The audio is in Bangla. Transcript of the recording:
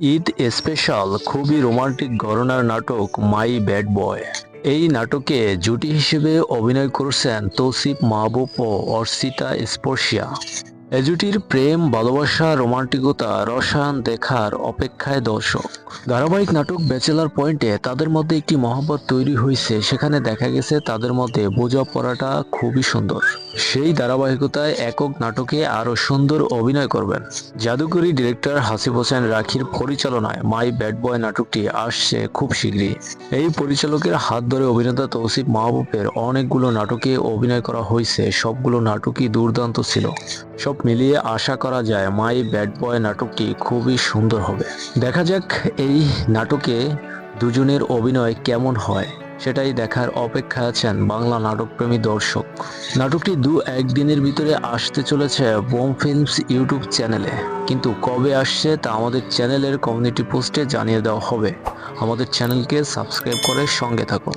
ঈদ স্পেশাল খুবই রোমান্টিক ঘরানার নাটক মাই ব্যাড বয়। এই নাটকে জুটি হিসেবে অভিনয় করেছেন তৌসিফ মাহবুব ও অর্চিতা স্পর্শিয়া। এ জুটির প্রেম, ভালোবাসা, রোমান্টিকতা, রসায়ন দেখার অপেক্ষায় দর্শক। ধারাবাহিক নাটক ব্যাচেলার পয়েন্টে তাদের মধ্যে একটি মহব্বত তৈরি হয়েছে, সেখানে দেখা গেছে তাদের মধ্যে বোঝাপড়াটা খুবই সুন্দর। সেই ধারাবাহিকতায় একক নাটকে আরও সুন্দর অভিনয় করবেন। জাদুকরী ডিরেক্টর হাসিব হোসেন রাখির পরিচালনায় মাই ব্যাড বয় নাটকটি আসছে খুব শীঘ্রই। এই পরিচালকের হাত ধরে অভিনেতা তৌসিফ মাহবুবের অনেকগুলো নাটকে অভিনয় করা হয়েছে, সবগুলো নাটকই দুর্দান্ত ছিল। সব মিলিয়ে আশা করা যায় মাই ব্যাড বয় নাটকটি খুবই সুন্দর হবে। দেখা যাক এই নাটকে দুজনের অভিনয় কেমন হয়, সেটাই দেখার অপেক্ষায় আছেন বাংলা নাটকপ্রেমী দর্শক। নাটকটি একদিনের ভিতরে আসতে চলেছে বোম ফিল্মস ইউটিউব চ্যানেলে, কিন্তু কবে আসছে তা আমাদের চ্যানেলের কমিউনিটি পোস্টে জানিয়ে দেওয়া হবে। আমাদের চ্যানেলকে সাবস্ক্রাইব করে সঙ্গে থাকুন।